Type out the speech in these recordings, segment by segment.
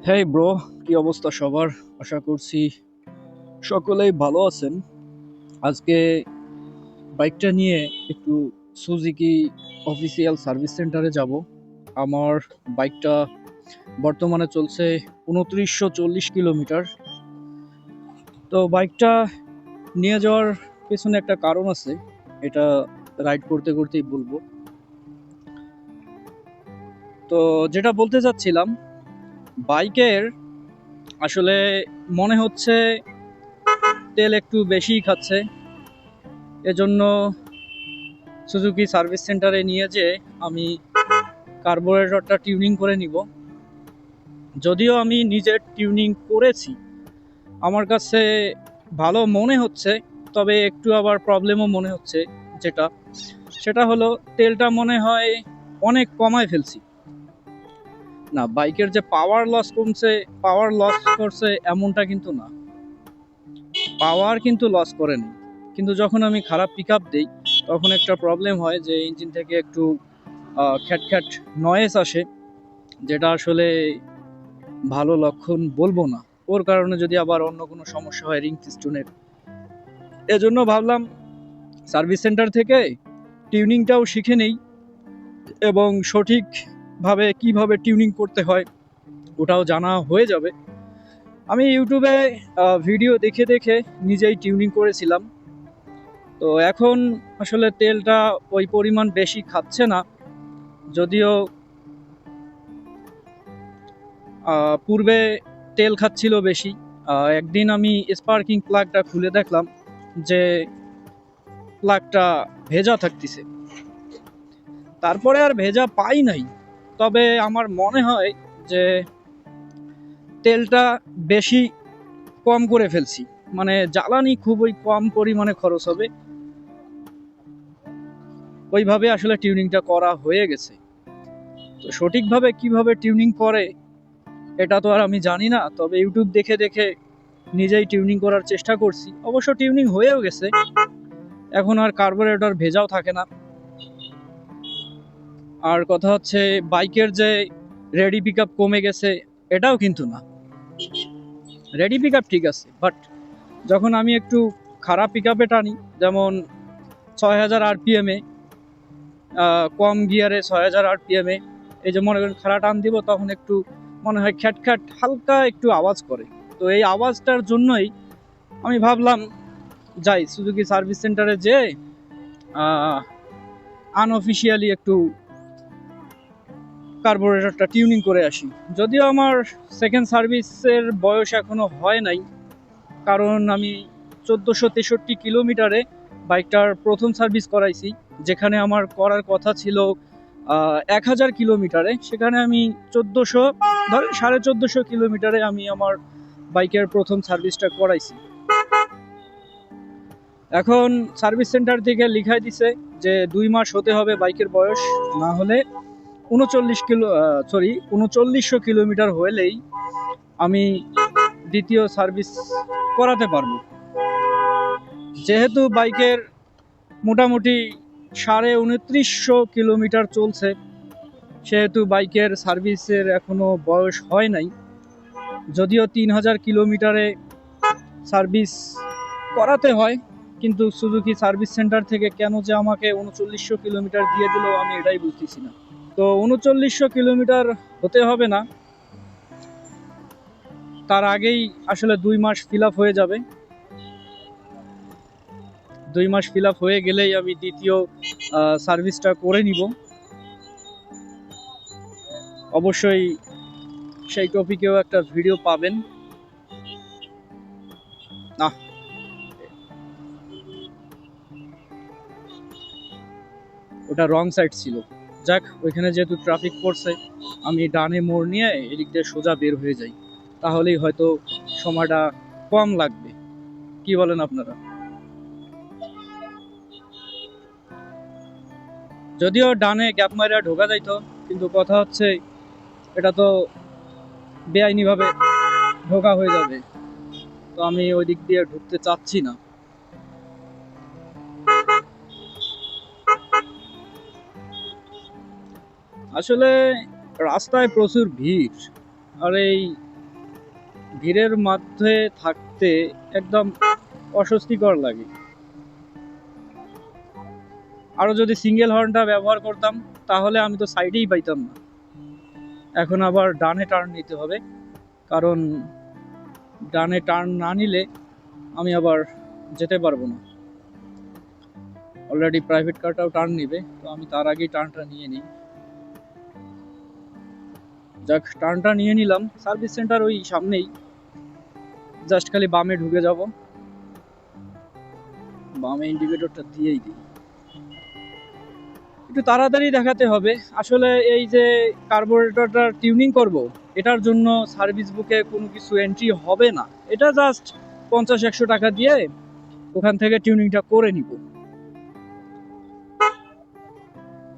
Hey bro, কি অবস্থা সবার? আশা করছি সকলেই ভালো আছেন। আজকে বাইকটা নিয়ে একটু সুজুকি অফিসিয়াল সার্ভিস সেন্টারে যাব। আমার বাইকটা বর্তমানে চলছে ২৯40 কিলোমিটার। তো বাইকটা নিয়ে যাওয়ার পেছনে একটা কারণ আছে, এটা রাইড করতে করতেই বলবো। তো যেটা বলতে চাচ্ছিলাম, বাইকের আসলে মনে হচ্ছে তেল একটু বেশিই খাচ্ছে। এজন্য সুজুকি সার্ভিস সেন্টারে নিয়ে যেয়ে আমি কার্বোরেটরটা টিউনিং করে নিব। যদিও আমি নিজে টিউনিং করেছি, আমার কাছে ভালো মনে হচ্ছে, তবে একটু আবার প্রবলেমও মনে হচ্ছে। যেটা সেটা হলো, তেলটা মনে হয় অনেক কমায় ফেলছি। না, বাইকের যে পাওয়ার লস কমছে, পাওয়ার লস করছে এমনটা কিন্তু না, পাওয়ার কিন্তু লস করেনি। কিন্তু যখন আমি খারাপ পিক আপ দিই, তখন একটা প্রবলেম হয় যে ইঞ্জিন থেকে একটু খ্যাট খ্যাট নয়েজ আসে, যেটা আসলে ভালো লক্ষণ বলবো না। ওর কারণে যদি আবার অন্য কোনো সমস্যা হয় রিং পিস্টনের, এজন্য ভাবলাম সার্ভিস সেন্টার থেকে টিউনিংটাও শিখে নেই, এবং সঠিকভাবে কিভাবে টিউনিং করতে হয় ওটাও জানা হয়ে যাবে। আমি ইউটিউবে ভিডিও দেখে দেখে নিজেই টিউনিং করেছিলাম। তো এখন আসলে তেলটা ওই পরিমাণ বেশি খাচ্ছে না, যদিও পূর্বে তেল খাচ্ছিল বেশি। একদিন আমি স্পার্কিং প্লাগটা খুলে দেখলাম যে প্লাগটা ভেজা থাকতেছে। তারপরে আর ভেজা পাই নাই, তবে আমার মনে হয় যে তেলটা বেশি কম করে ফেলছি, মানে জ্বালানি খুবই কম পরিমাণে খরচ হবে, ওইভাবে আসলে টিউনিংটা করা হয়ে গেছে। তো সঠিকভাবে কিভাবে টিউনিং করে এটা তো আর আমি জানি না, তবে ইউটিউব দেখে দেখে নিজেই টিউনিং করার চেষ্টা করছি। অবশ্য টিউনিং হয়েও গেছে, এখন আর কার্বোরেটর ভেজাও থাকে না। আর কথা হচ্ছে, বাইকের যে রেডি পিক আপ কমে গেছে এটাও কিন্তু না, রেডি পিক আপ ঠিক আছে, বাট যখন আমি একটু খারাপ পিক আপে টানি, যেমন ৬০০০ আরপিএমে, কম গিয়ারে ৬০০০ আরপিএমে, এই যে মনে করেন খাড়া টান দিব, তখন একটু মনে হয় খ্যাট খ্যাট হালকা একটু আওয়াজ করে। তো এই আওয়াজটার জন্যই আমি ভাবলাম যাই সুজুকি সার্ভিস সেন্টারে যে আনঅফিসিয়ালি একটু কার্বোরেটরটা টিউনিং করে আসি। যদিও আমার সেকেন্ড সার্ভিসের বয়স এখনো হয় নাই, কারণ আমি ১৪৬৩ কিলোমিটারে বাইকটার প্রথম সার্ভিস করাইছি। যেখানে আমার করার কথা ছিল ১০০০ কিলোমিটারে, সেখানে আমি ১৪০০, ধর ১৪৫০ কিলোমিটারে আমি আমার বাইকের প্রথম সার্ভিসটা করাইছি। এখন সার্ভিস সেন্টার থেকে লিখাই দিছে যে ২ মাস হতে হবে বাইকের বয়স, না হলে ৩৯০০ কিলোমিটার হলেই আমি দ্বিতীয় সার্ভিস করাতে পারবো। যেহেতু বাইকের মোটামুটি ২৯৫০ কিলোমিটার চলছে, সেহেতু বাইকের সার্ভিসের এখনো বয়স হয় নাই। যদিও ৩০০০ কিলোমিটারে সার্ভিস করাতে হয়, কিন্তু সুজুকি সার্ভিস সেন্টার থেকে কেন যে আমাকে ৩৯০০ কিলোমিটার দিয়ে দিল, আমি এটাই বুঝতেছি না। তো ৩৯০০ কিলোমিটার হতে হবে না, তার আগেই আসলে ২ মাস ফিল আপ হয়ে যাবে। ২ মাস ফিল আপ হয়ে গেলেই আমি দ্বিতীয় সার্ভিসটা করে নিব। অবশ্যই সেই টপিকেও একটা ভিডিও পাবেন। না, ওটা রং সাইড ছিল। যাক, ওইখানে যেহেতু ট্রাফিক পড়ছে, আমি ডানে মোড় নিয়ে এদিক দিয়ে সোজা বের হয়ে যাই, তাহলেই হয়তো সময়টা কম লাগবে। কি বলেন আপনারা? যদিও ডানে গ্যাপ মারা ঢোকা যাইতো, কিন্তু কথা হচ্ছে এটা তো বেআইনিভাবে ঢোকা হয়ে যাবে, তো আমি ওই দিক দিয়ে ঢুকতে চাচ্ছি না। আসলে রাস্তায় প্রচুর ভিড়, আর এই ভিড়ের মধ্যে থাকতে একদম অস্বস্তিকর লাগে। আরো যদি সিঙ্গেল হর্নটা ব্যবহার করতাম তাহলে আমি তো সাইডেই পাইতাম না। এখন আবার ডানে টার্ন নিতে হবে, কারণ ডানে টার্ন না নিলে আমি আবার যেতে পারবো না। অলরেডি প্রাইভেট কারটাও টার্ন নিবে, তো আমি তার আগেই টার্নটা নিয়ে নিই। যাক, টার্নটা নিয়ে নিলাম। সার্ভিস সেন্টার ওই সামনেই, জাস্ট খালি বামে ঢুকে যাব, বামে ইন্ডিকেটরটা দিয়েই দিই। একটু তাড়াতাড়ি দেখাতে হবে। আসলে এই যে কার্বোরেটরটা টিউনিং করব, এটার জন্য সার্ভিস বুকে কোনো কিছু এন্ট্রি হবে না। এটা জাস্ট 50-100 টাকা দিয়ে ওখান থেকে টিউনিংটা করে নিব।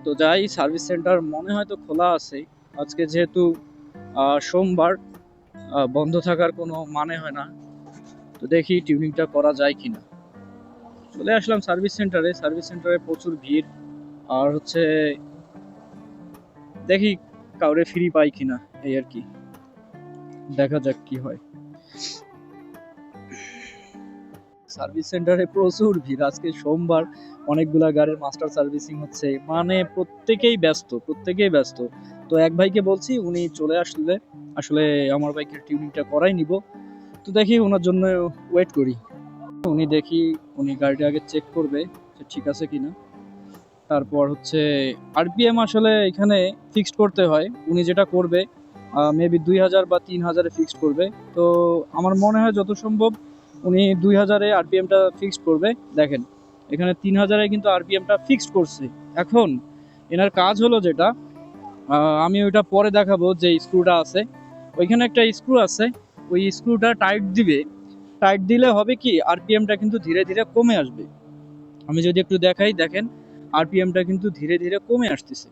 তো যাই, সার্ভিস সেন্টার মনে হয় তো খোলা আছে আজকে, যেহেতু সোমবার, বন্ধ থাকার কোনো মানে হয় না। তো দেখি টিউনিংটা করা যায় কিনা। চলে আসলাম সার্ভিস সেন্টারে। সার্ভিস সেন্টারে প্রচুর ভিড়, আর হচ্ছে দেখি কাউরে ফ্রি পাই কিনা, এই আর কি। দেখা যাক কি হয়। সার্ভিস সেন্টারে প্রচুর ভিড় আজকে সোমবার, অনেকগুলা গাড়ির মাস্টার সার্ভিসিং হচ্ছে, মানে প্রত্যেকেই ব্যস্ত, প্রত্যেকেই ব্যস্ত। তো এক ভাইকে বলছি, উনি চলে আসলে আসলে আমার বাইকের টিউনিংটা করাই নিব। তো দেখি ওনার জন্য ওয়েট করি। উনি গাড়িটা আগে চেক করবে যে ঠিক আছে কিনা। তারপর হচ্ছে আরপিএম আসলে এখানে ফিক্সড করতে হয়। উনি যেটা করবে মেবি 2000 বা 3000-এ ফিক্সড করবে। তো আমার মনে হয় যত সম্ভব উনি 2000-এ আরপিএমটা ফিক্সড করবে। দেখেন, এখানে 3000-এ কিন্তু আরপিএমটা ফিক্সড করছে। এখন এনার কাজ হলো যেটা, আমি ওইটা পরে দেখাবো, যে স্ক্রুটা আছে ওইখানে, একটা স্ক্রু আছে, ওই স্ক্রুটা টাইট দিবে। টাইট দিলে হবে কি, আরপিএমটা কিন্তু ধীরে ধীরে কমে আসবে। আমি যদি একটু দেখাই, দেখেন আরপিএমটা কিন্তু ধীরে ধীরে কমে আসতেছে।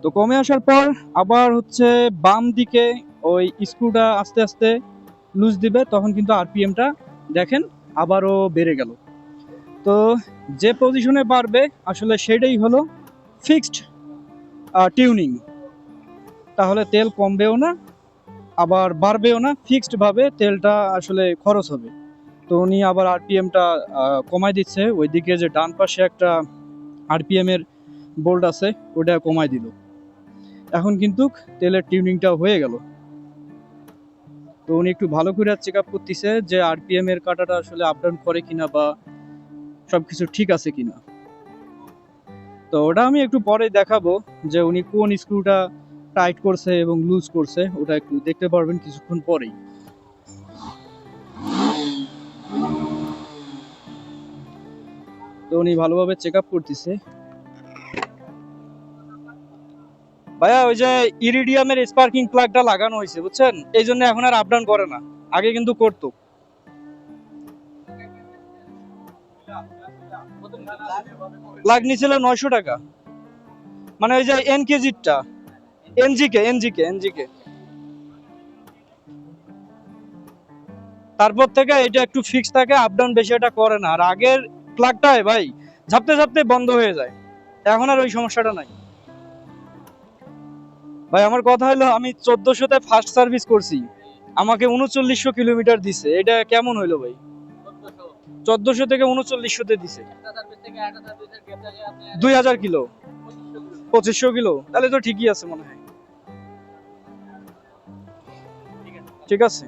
তো কমে আসার পর আবার হচ্ছে বাম দিকে ওই স্ক্রুটা আস্তে আস্তে লুজ দিবে, তখন কিন্তু আরপিএমটা দেখেন আবারও বেড়ে গেল। তো যে পজিশনে বাড়বে আসলে সেটাই হলো ফিক্সড টিউনিং। তাহলে তেল কমবেও না, আবার বাড়বেও না, ফিক্সড ভাবে তেলটা আসলে খরচ হবে। তো উনি আবার আরপিএমটা কমাই দিচ্ছে। ওইদিকে যে ডান পাশে একটা আরপিএম এর বোল্ট আছে, ওটা কমাই দিল। এখন কিন্তু তেলের টিউনিংটা হয়ে গেল। তো উনি একটু ভালো করে চেক আপ করতেছে যে আরপিএম এর কাটাটা আসলে আপ ডাউন করে কিনা, বা সবকিছু ঠিক আছে কিনা। তো ওটা আমি একটু পরে দেখাবো, যে উনি কোন স্ক্রুটা টাইট করছে এবং লুজ করছে, ওটা একটু দেখতে পারবেন কিছুক্ষণ পরেই। তো উনি ভালোভাবে চেক আপ করতেছে। ভাইয়া, ওই যে ইরিডিয়ামের স্পার্কিং প্লাগটা লাগানো হয়েছে বুঝছেন, এই জন্য এখন আর আপ ডাউন করে না, আগে কিন্তু করতো। প্লাগ নিছিল 900 টাকা, মানে ওই যে এনকেজিটা, এনজিকে। তারপর থেকে এটা একটু ফিক্স থাকে, আপ ডাউন বেশি এটা করে না। আর আগের প্লাগটায় ভাই ঝাপতে ঝাপতে বন্ধ হয়ে যায়, এখন আর ওই সমস্যাটা নাই। ভাই আমার কথা হলো, আমি 1400-তে ফার্স্ট সার্ভিস করছি, আমাকে 3900 কিলোমিটার দিছে। এটা কেমন হইলো ভাই? 1400 থেকে 3900-তে দিছে 2000 কিলো, 2500 কিলো, তাহলে তো ঠিকই আছে মনে হয়। ঠিক আছে,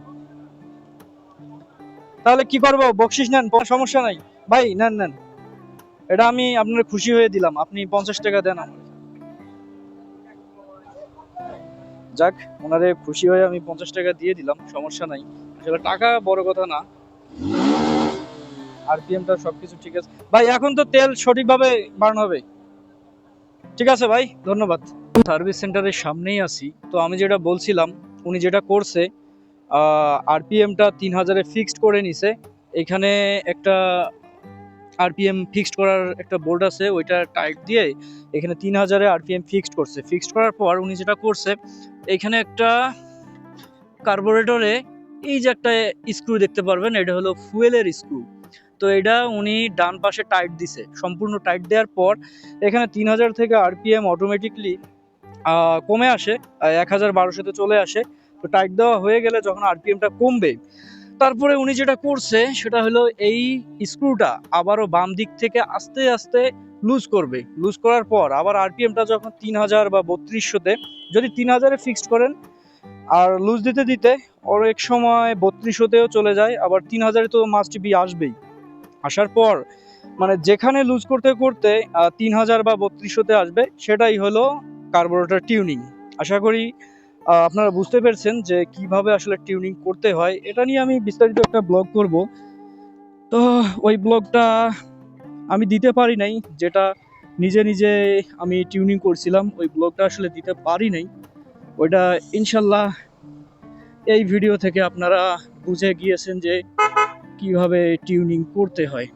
তাহলে কি করবো, বকশিস নেন, সমস্যা নাই। ভাই নেন নেন, এটা আমি আপনার খুশি হয়ে দিলাম, আপনি 50 টাকা দেন আমার। যাক, ওনারে খুশি হয়ে আমি 50 টাকা দিয়ে দিলাম, সমস্যা নাই। আসলে টাকা বড় কথা না, আরপিএমটা সবকিছু ঠিক আছে। ভাই এখন তো তেল সঠিকভাবে বার্ন হবে। ঠিক আছে ভাই, ধন্যবাদ। সার্ভিস সেন্টারের সামনেই আছি। তো আমি যেটা বলছিলাম, উনি যেটা করছে, আরপিএমটা 3000-এ ফিক্সড করে নিছে। এখানে একটা আরপিএম ফিক্সড করার একটা বোর্ড আছে, ওইটা টাইট দিয়ে এখানে 3000-এ আরপিএম ফিক্সড করছে। ফিক্সড করার পর উনি যেটা করছে, এখানে একটা কার্বোরেটরে এই যে একটা স্ক্রু দেখতে পারবেন, এটা হলো ফুয়েলের স্ক্রু। তো এটা উনি ডান পাশে টাইট দিছে। সম্পূর্ণ টাইট দেওয়ার পর এখানে 3000 থেকে আরপিএম অটোমেটিকলি কমে আসে, 1200-তে চলে আসে। তো টাইট দেওয়া হয়ে গেলে যখন আরপিএমটা কমবে, তারপরে উনি যেটা করছে সেটা হলো এই স্ক্রুটা আবারও বাম দিক থেকে আস্তে আস্তে লুজ করবে। লুজ করার পর আবার আরপিএমটা যখন 3000 বা 3200-তে, যদি 3000-এ ফিক্সড করেন আর লুজ দিতে দিতে অনেক সময় 3200-তেও চলে যায়, আবার 3000-এ তো মাস্ট বি আসবেই। আসার পর মানে যেখানে লুজ করতে করতে 3000 বা 3200-তে আসবে, সেটাই হলো কার্বোরেটর টিউনিং। আশা করি আপনারা বুঝতে পেরেছেন যে কিভাবে আসলে টিউনিং করতে হয়। এটা নিয়ে আমি বিস্তারিত একটা ব্লগ করব, তো ওই ব্লগটা আমি দিতে পারি নাই, যেটা নিজে নিজে আমি টিউনিং করছিলাম, ওই ব্লগটা আসলে দিতে পারি নাই। ওইটা ইনশাল্লাহ এই ভিডিও থেকে আপনারা বুঝে গিয়েছেন যে কিভাবে টিউনিং করতে হয়।